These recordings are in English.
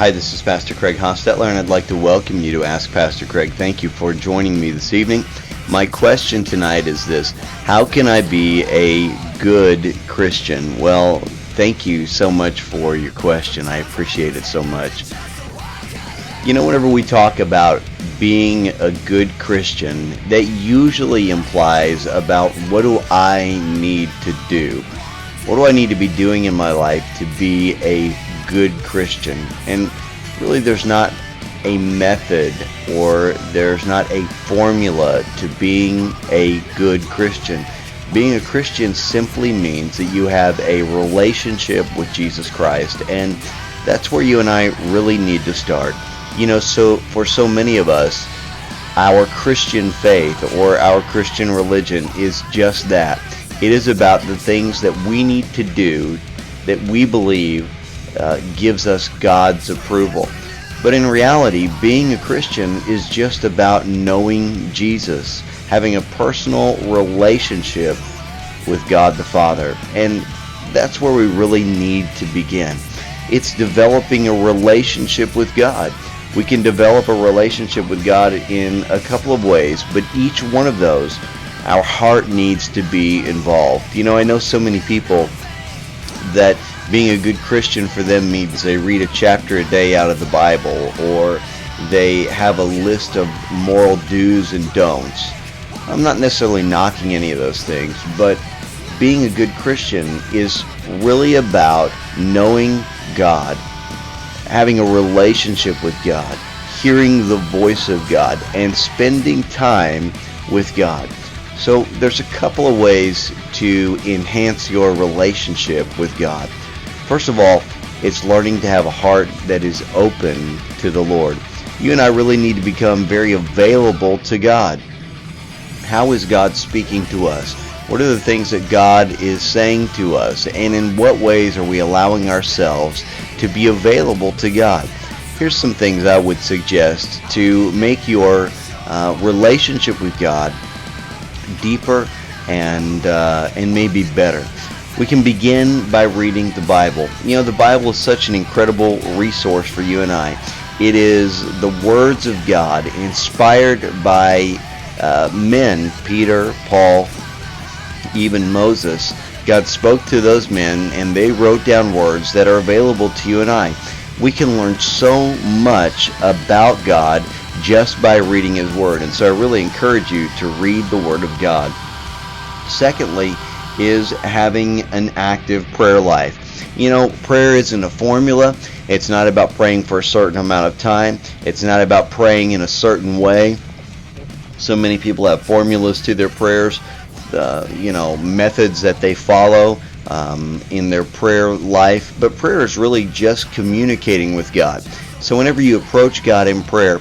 Hi, this is Pastor Craig Hostetler, and I'd like to welcome you to Ask Pastor Craig. Thank you for joining me this evening. My question tonight is this: how can I be a good Christian? Well, thank you so much for your question. I appreciate it so much. You know, whenever we talk about being a good Christian, that usually implies about what do I need to do? What do I need to be doing in my life to be a good Christian? And really, there's not a method or there's not a formula to being a good Christian. Being a Christian simply means that you have a relationship with Jesus Christ, and that's where you and I really need to start. You know, so for so many of us, our Christian faith or our Christian religion is just that. It is about the things that we need to do that we believe gives us God's approval. But in reality, being a Christian is just about knowing Jesus, having a personal relationship with God the Father. And that's where we really need to begin. It's developing a relationship with God. We can develop a relationship with God in a couple of ways, but each one of those, our heart needs to be involved. You know, I know so many people that being a good Christian for them means they read a chapter a day out of the Bible, or they have a list of moral do's and don'ts. I'm not necessarily knocking any of those things, but being a good Christian is really about knowing God, having a relationship with God, hearing the voice of God, and spending time with God. So there's a couple of ways to enhance your relationship with God. First of all, it's learning to have a heart that is open to the Lord. You and I really need to become very available to God. How is God speaking to us? What are the things that God is saying to us? And in what ways are we allowing ourselves to be available to God? Here's some things I would suggest to make your relationship with God deeper and maybe better. We can begin by reading the Bible. You know, the Bible is such an incredible resource for you and I. It is the words of God inspired by men, Peter, Paul, even Moses. God spoke to those men and they wrote down words that are available to you and I. We can learn so much about God just by reading His Word. And so I really encourage you to read the Word of God. Secondly, is having an active prayer life. You know, prayer isn't a formula. It's not about praying for a certain amount of time. It's not about praying in a certain way. So many people have formulas to their prayers, methods that they follow in their prayer life. But prayer is really just communicating with God. So whenever you approach God in prayer,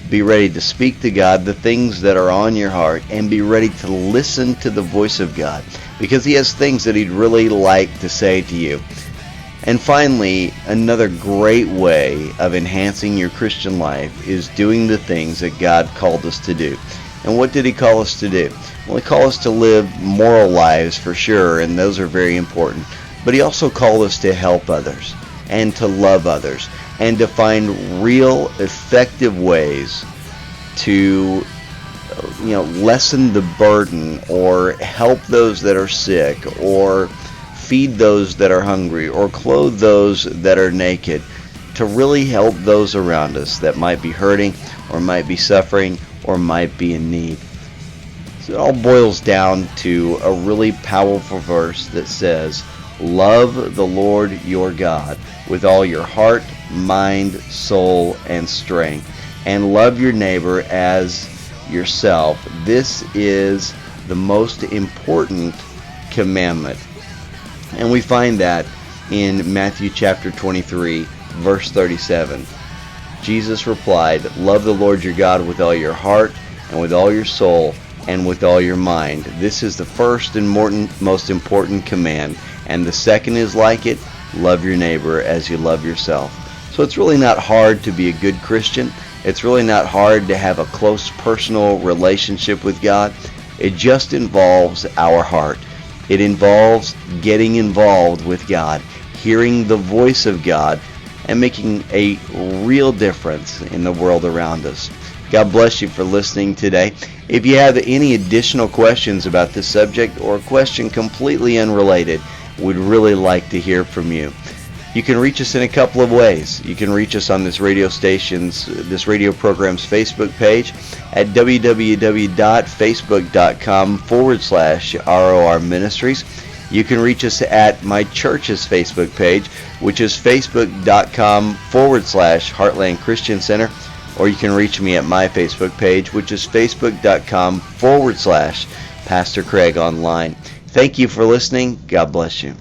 be ready to speak to God the things that are on your heart, and be ready to listen to the voice of God, because He has things that He'd really like to say to you. And finally, another great way of enhancing your Christian life is doing the things that God called us to do. And what did He call us to do? Well, He called us to live moral lives for sure, and those are very important. But He also called us to help others and to love others and to find real effective ways to lessen the burden or help those that are sick, or feed those that are hungry, or clothe those that are naked, to really help those around us that might be hurting or might be suffering or might be in need. So it all boils down to a really powerful verse that says, "Love the Lord your God with all your heart, mind, soul, and strength, and love your neighbor as yourself. This is the most important commandment." And we find that in Matthew chapter 23, verse 37. Jesus replied, "Love the Lord your God with all your heart, and with all your soul, and with all your mind. This is the first and most important command. And the second is like it, love your neighbor as you love yourself." So it's really not hard to be a good Christian. It's really not hard to have a close personal relationship with God. It just involves our heart. It involves getting involved with God, hearing the voice of God, and making a real difference in the world around us. God bless you for listening today. If you have any additional questions about this subject or a question completely unrelated, we'd really like to hear from you. You can reach us in a couple of ways. You can reach us on this radio program's Facebook page at www.facebook.com/ROR Ministries. You can reach us at my church's Facebook page, which is facebook.com/Heartland Christian Center. Or you can reach me at my Facebook page, which is facebook.com/Pastor Craig Online. Thank you for listening. God bless you.